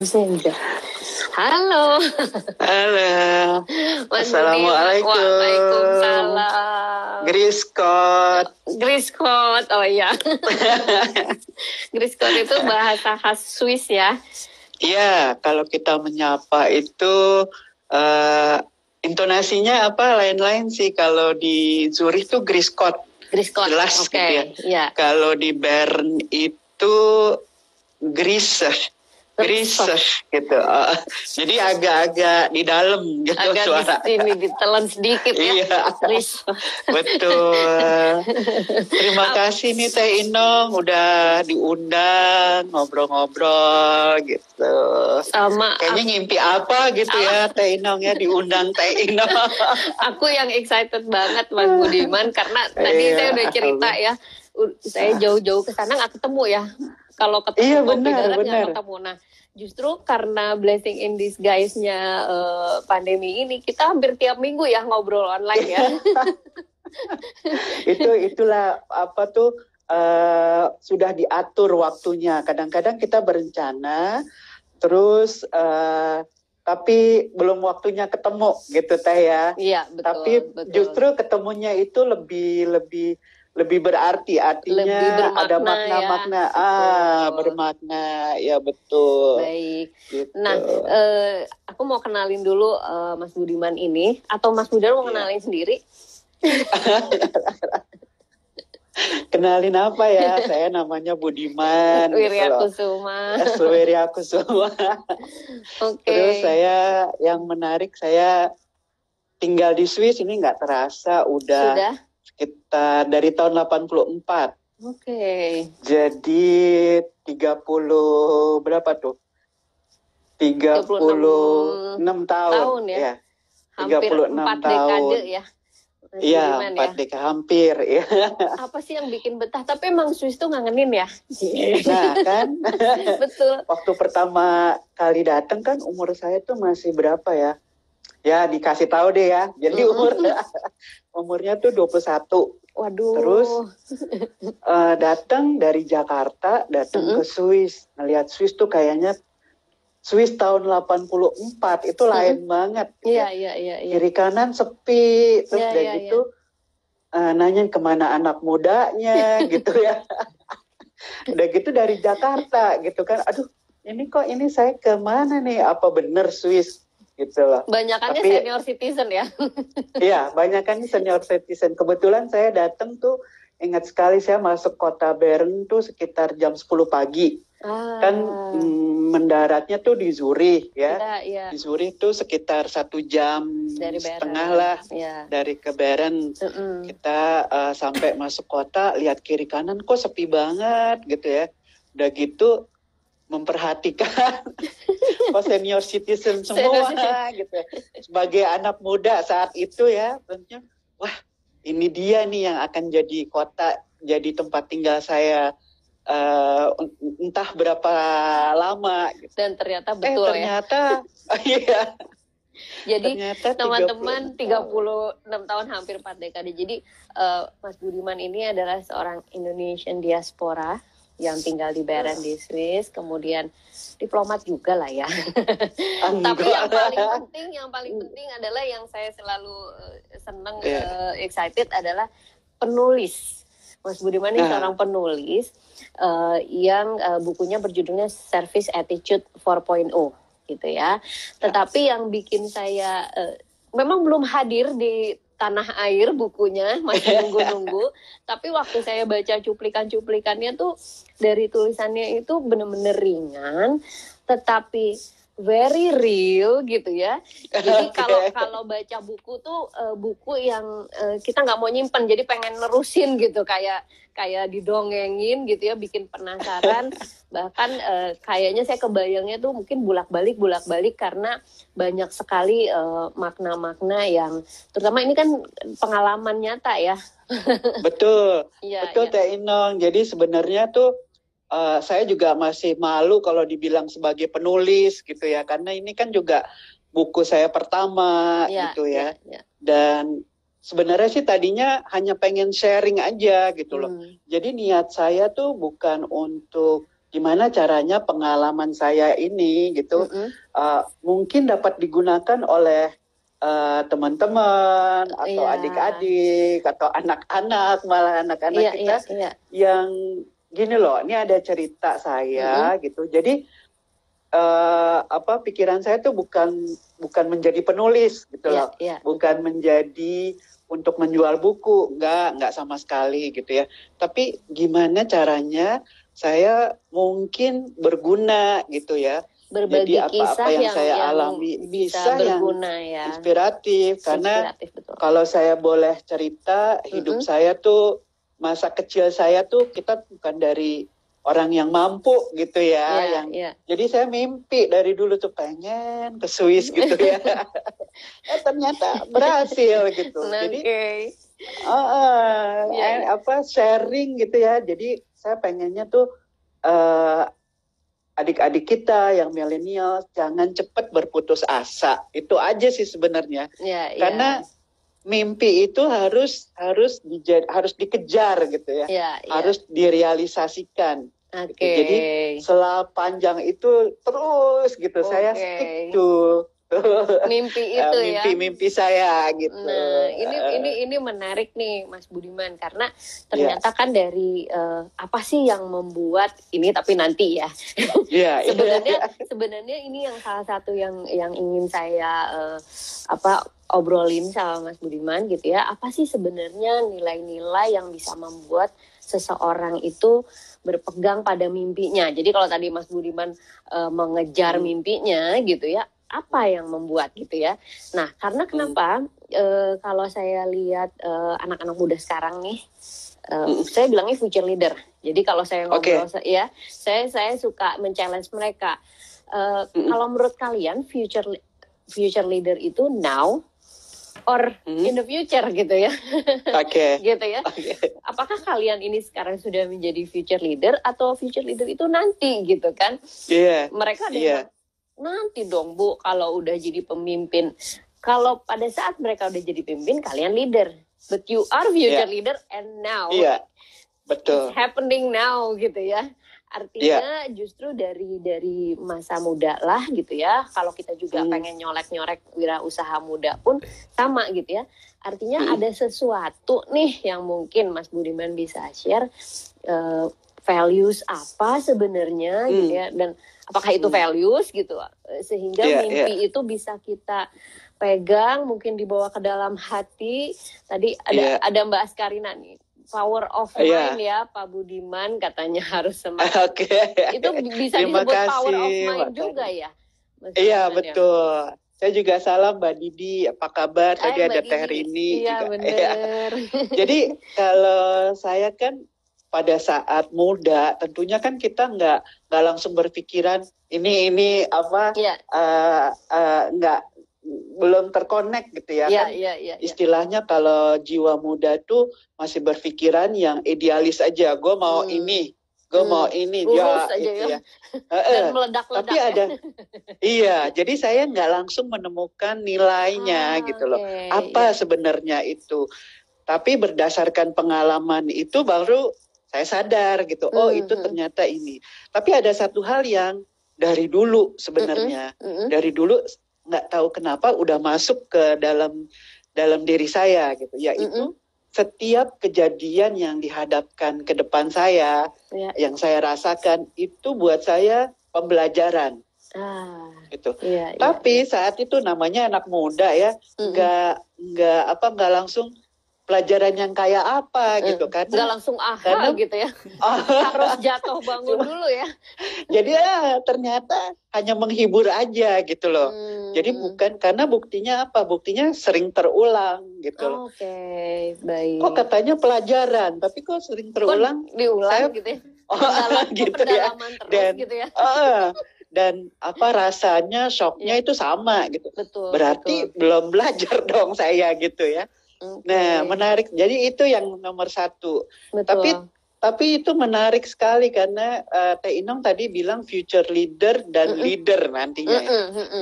Sudah. Halo, Halo, Mas Budi. Assalamualaikum. Waalaikumsalam. Griskot. Oh iya. Griskot itu bahasa khas Swiss ya? Iya, kalau kita menyapa itu intonasinya apa lain-lain sih. Kalau di Zurich itu Griskot. Griskot, Jelas oke. gitu ya. Iya. Kalau di Bern itu Grisse gitu. Jadi agak-agak di dalam gitu Agak suara. di sini ditelan sedikit ya. Iya, betul. Terima kasih nih Teh Inong udah diundang ngobrol-ngobrol gitu. Sama. Kayaknya ngimpi apa gitu ya Teh Inong ya diundang Teh Inong. Aku yang excited banget Mas Budiman karena tadi saya udah cerita ya. Saya jauh-jauh ke sana nggak ketemu ya. Kalau ketemu kopi darat nggak ketemu. Nah, justru karena blessing in disguise-nya pandemi ini, kita hampir tiap minggu ya ngobrol online ya. Itulah apa tuh sudah diatur waktunya. Kadang-kadang kita berencana, terus tapi belum waktunya ketemu gitu Teh ya. Iya, betul. Tapi justru ketemunya itu lebih berarti, artinya ada makna-makna, bermakna, ya betul. Baik. Gitu. Nah, aku mau kenalin dulu Mas Budiman ini, atau Mas Budiman mau kenalin sendiri? Kenalin apa ya? Saya namanya Budiman. Wiryakusuma. Wiryakusuma. Oke. Terus saya yang menarik, saya tinggal di Swiss ini nggak terasa udah sekitar dari tahun 84. Oke. Jadi 30 berapa tuh? 36 tahun ya. 36 4 tahun. dekade ya. Iya, 4 dekade hampir ya. Apa sih yang bikin betah? Tapi emang Swiss tuh ngangenin ya. Nah kan. Betul. Waktu pertama kali datang kan umur saya tuh masih berapa ya? Ya dikasih tahu deh ya. Jadi umurnya tuh 21. Waduh. Terus datang dari Jakarta, datang ke Swiss. Ngelihat Swiss tuh kayaknya Swiss tahun 84 itu lain banget. Iya. Kiri kanan sepi, terus gitu nanyain kemana anak mudanya gitu ya. Udah gitu dari Jakarta gitu kan. Aduh, ini saya kemana nih? Apa bener Swiss? Gitu loh. Banyakannya senior citizen ya. Iya, banyakannya senior citizen. Kebetulan saya datang tuh, ingat sekali saya masuk kota Bern tuh sekitar jam 10 pagi. Kan mendaratnya tuh di Zurich ya. Di Zurich tuh sekitar 1 jam setengah lah dari ke Bern. Kita sampai masuk kota, lihat kiri kanan kok sepi banget gitu ya. Udah gitu memperhatikan senior citizen semua gitu ya. Sebagai anak muda saat itu ya, tentunya wah ini dia nih yang akan jadi kota, jadi tempat tinggal saya entah berapa lama gitu. Dan ternyata betul ternyata, iya. Jadi teman-teman 36 tahun hampir 4 dekade. Jadi Mas Budiman ini adalah seorang Indonesian diaspora yang tinggal di Bern di Swiss, kemudian diplomat juga lah ya. Tapi yang paling penting adalah yang saya selalu senang excited adalah penulis. Mas Budiman ini seorang penulis yang bukunya berjudulnya Service Attitude 4.0 gitu ya. Tetapi yang bikin saya memang belum hadir di tanah air bukunya, masih nunggu-nunggu. Tapi waktu saya baca cuplikan-cuplikannya tuh dari tulisannya itu benar-benar ringan, tetapi very real gitu ya. Jadi kalau baca buku tuh buku yang kita nggak mau nyimpen, jadi pengen nerusin gitu, kayak didongengin gitu ya, bikin penasaran. Bahkan kayaknya saya kebayangnya tuh mungkin bolak-balik karena banyak sekali makna-makna yang terutama ini kan pengalaman nyata ya. Betul. Betul Teh Inong. Jadi sebenarnya tuh saya juga masih malu kalau dibilang sebagai penulis gitu ya, karena ini kan juga buku saya pertama gitu ya. Dan sebenarnya sih tadinya hanya pengen sharing aja gitu loh. Jadi niat saya tuh bukan untuk gimana caranya pengalaman saya ini gitu mungkin dapat digunakan oleh teman-teman atau adik-adik atau anak-anak, malah anak-anak kita yang gini loh, ini ada cerita saya gitu. Jadi pikiran saya tuh bukan menjadi penulis gitu loh, bukan menjadi untuk menjual buku, enggak sama sekali gitu ya. Tapi gimana caranya saya mungkin berguna gitu ya. Berbagi jadi apa-apa yang saya alami bisa berguna ya. Inspiratif karena betul. Kalau saya boleh cerita hidup saya tuh masa kecil saya tuh kita bukan dari orang yang mampu gitu ya, jadi saya mimpi dari dulu tuh pengen ke Swiss gitu ya. Ternyata berhasil gitu. Jadi sharing gitu ya. Jadi saya pengennya tuh adik-adik kita yang milenial jangan cepat berputus asa. Itu aja sih sebenarnya. Karena mimpi itu harus dikejar gitu ya. Harus direalisasikan. Gitu. Jadi sepanjang itu terus gitu saya stick to mimpi itu mimpi saya gitu. Nah, ini menarik nih Mas Budiman karena ternyata kan dari apa sih yang membuat ini, tapi nanti ya. Sebenarnya ini yang salah satu yang ingin saya obrolin sama Mas Budiman gitu ya. Apa sih sebenarnya nilai-nilai yang bisa membuat seseorang itu berpegang pada mimpinya. Jadi kalau tadi Mas Budiman mengejar mimpinya gitu ya, apa yang membuat gitu ya. Nah, karena kenapa kalau saya lihat anak-anak muda sekarang nih, saya bilangnya future leader. Jadi kalau saya ngobrol saya suka men-challenge mereka. Kalau menurut kalian future leader itu now or in the future gitu ya. Gitu ya. Apakah kalian ini sekarang sudah menjadi future leader atau future leader itu nanti gitu kan? Mereka ada nanti dong Bu, kalau udah jadi pemimpin. Kalau pada saat mereka udah jadi pemimpin, kalian leader. But you are future leader and now. Betul. It's happening now gitu ya. Artinya justru dari masa muda lah gitu ya. Kalau kita juga pengen nyolek-nyolek wirausaha muda pun sama gitu ya. Artinya ada sesuatu nih yang mungkin Mas Budiman bisa share. Values apa sebenarnya gitu ya, dan apakah itu values gitu sehingga mimpi itu bisa kita pegang, mungkin dibawa ke dalam hati. Tadi ada Mbak Askarina nih, power of mind ya Pak Budiman katanya harus semangat. Itu bisa disebut power of mind juga ya. Iya betul. Saya juga salam Mbak Didi, apa kabar? Tadi ada Teh Rini juga. Bener. Jadi kalau saya kan pada saat muda, tentunya kan kita nggak langsung berpikiran ini apa nggak belum terkonek gitu ya kan. Istilahnya kalau jiwa muda tuh masih berpikiran yang idealis aja. Gue mau ini, gue mau ini, gitu ya. Dan meledak-ledak. Tapi ada, jadi saya nggak langsung menemukan nilainya gitu loh. Apa sebenarnya itu? Tapi berdasarkan pengalaman itu baru saya sadar gitu, itu ternyata ini. Tapi ada satu hal yang dari dulu sebenarnya, dari dulu nggak tahu kenapa udah masuk ke dalam diri saya gitu, yaitu setiap kejadian yang dihadapkan ke depan saya, yang saya rasakan itu buat saya pembelajaran. Gitu. Tapi saat itu namanya anak muda ya, nggak langsung pelajaran yang kayak apa gitu kan. Nggak langsung gitu ya. Harus jatuh bangun dulu ya. Jadi ternyata hanya menghibur aja gitu loh. Jadi bukan, karena buktinya apa? Buktinya sering terulang gitu loh. Baik. Kok katanya pelajaran, tapi kok sering terulang? Diulang gitu ya. Gitu ya. Terus gitu ya. Dan apa rasanya, shocknya itu sama gitu. Berarti belum belajar dong saya gitu ya. Nah, menarik. Jadi itu yang nomor satu. Tapi itu menarik sekali karena Teh Inong tadi bilang future leader dan leader nantinya.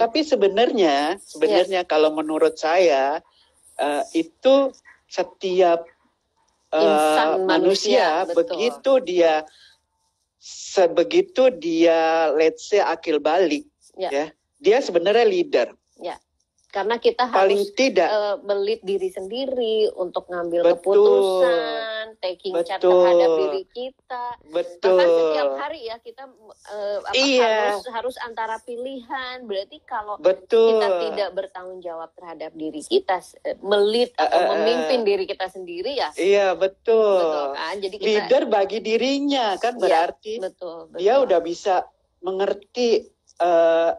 Tapi sebenarnya kalau menurut saya itu setiap manusia begitu dia sebegitu dia let's say akil balik, ya, dia sebenarnya leader. Ya. Karena kita paling harus tidak belit diri sendiri untuk ngambil keputusan, taking charge terhadap diri kita. Bahkan setiap hari ya kita harus antara pilihan. Berarti kalau kita tidak bertanggung jawab terhadap diri kita, melit atau memimpin diri kita sendiri ya. Iya, betul. Betul kan? Jadi kita, leader bagi dirinya kan berarti betul. Dia udah bisa mengerti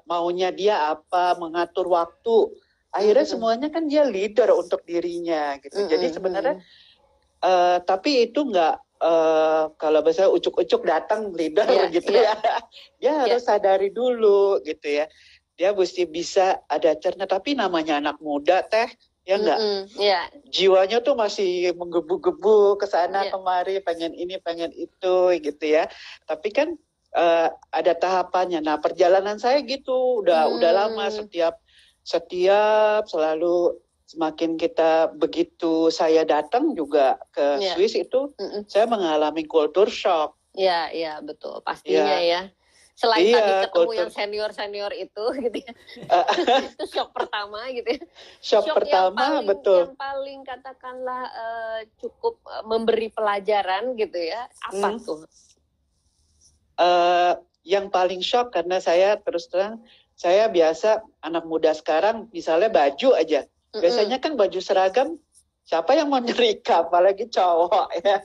maunya dia apa, mengatur waktu. Akhirnya semuanya kan dia leader untuk dirinya gitu. Jadi sebenarnya tapi itu nggak kalau bahasa ucuk-ucuk datang leader gitu ya. Dia harus sadari dulu gitu ya. Dia mesti bisa ada cerna, tapi namanya anak muda teh ya enggak. Jiwanya tuh masih menggebu-gebu ke sana kemari, pengen ini pengen itu gitu ya. Tapi kan ada tahapannya. Nah, perjalanan saya gitu udah lama, setiap selalu semakin kita begitu saya datang juga ke Swiss itu saya mengalami culture shock. Iya, betul. Pastinya ya. Selain tadi ketemu yang senior itu gitu ya. Itu shock pertama gitu ya. Shock pertama, betul. Yang paling katakanlah cukup memberi pelajaran gitu ya. Apa tuh? Yang paling shock karena saya terus terang, saya biasa anak muda sekarang misalnya baju aja. Biasanya kan baju seragam, siapa yang mau nyerika, apalagi cowok ya.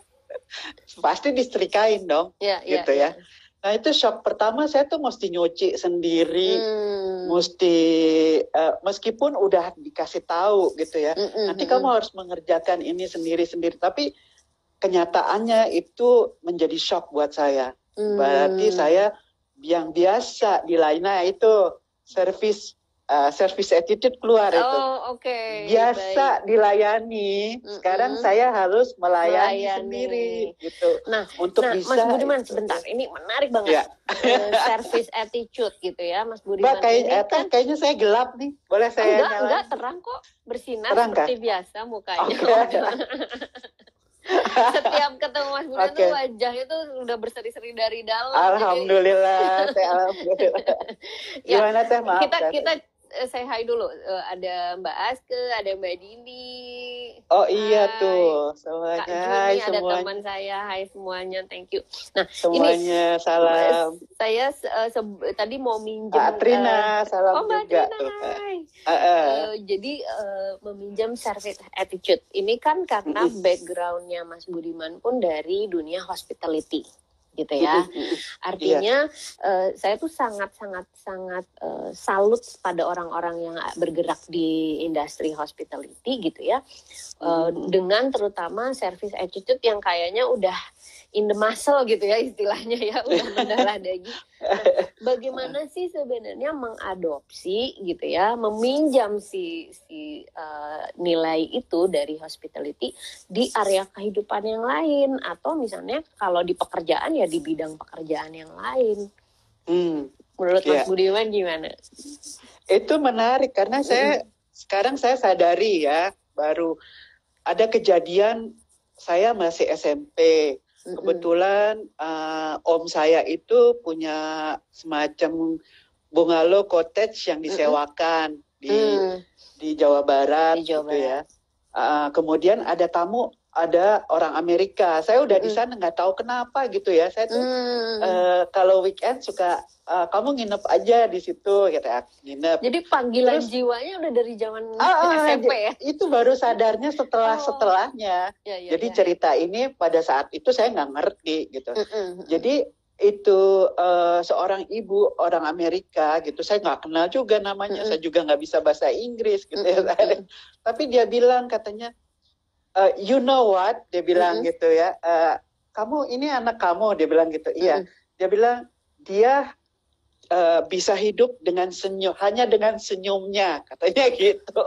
Pasti disetrikain dong, gitu ya. Nah itu shock pertama, saya tuh mesti nyuci sendiri, mesti meskipun udah dikasih tahu gitu ya. Nanti kamu harus mengerjakan ini sendiri-sendiri, tapi kenyataannya itu menjadi shock buat saya. Berarti saya yang biasa di lainnya itu service attitude keluar itu. Biasa dilayani, sekarang saya harus melayani sendiri gitu. Nah, untuk bisa. Mas Budiman sebentar, ini menarik banget. Service attitude gitu ya, Mas Budiman. Kayaknya saya gelap nih. Boleh saya nyalain? Enggak, terang kok, bersinar terang, seperti biasa mukanya. Setiap ketemu Mas Budiman tuh wajahnya tuh udah berseri-seri dari dalam. Alhamdulillah, alhamdulillah. Gimana teh, maaf. Kita say hi dulu. Ada Mbak Aske, ada Mbak Dini. Oh iya tuh, semuanya. Hai semuanya. Ada teman saya, hai semuanya, thank you. Nah, semuanya salam. Saya tadi mau minjem. Trina, salam Mbak juga. Trina, hai. Jadi meminjam service attitude. Ini kan karena backgroundnya Mas Budiman pun dari dunia hospitality. Gitu ya, artinya saya tuh sangat salut pada orang-orang yang bergerak di industri hospitality gitu ya, dengan terutama service attitude yang kayaknya udah in the muscle gitu ya istilahnya ya, udah mendarah daging. Nah, bagaimana sih sebenarnya mengadopsi gitu ya, meminjam si nilai itu dari hospitality di area kehidupan yang lain, atau misalnya kalau di pekerjaan ya di bidang pekerjaan yang lain. Menurut Mas Budiman gimana? Itu menarik karena sekarang saya sadari ya, baru ada kejadian saya masih SMP. Kebetulan om saya itu punya semacam bungalow cottage yang disewakan di Jawa Barat, gitu ya. Kemudian ada tamu, ada orang Amerika. Saya udah di sana nggak tahu kenapa gitu ya. Saya tuh kalau weekend suka kamu nginep aja di situ, gitu ya, nginep. Jadi panggilan jiwanya udah dari zaman SMP ya? Itu baru sadarnya setelahnya. Jadi cerita ini pada saat itu saya nggak ngerti gitu. Jadi itu seorang ibu orang Amerika gitu, saya nggak kenal juga namanya, saya juga nggak bisa bahasa Inggris gitu ya. Tapi dia bilang katanya, you know what, dia bilang gitu ya, kamu ini anak kamu, dia bilang gitu. Iya, dia bilang dia bisa hidup dengan senyum, hanya dengan senyumnya, katanya gitu.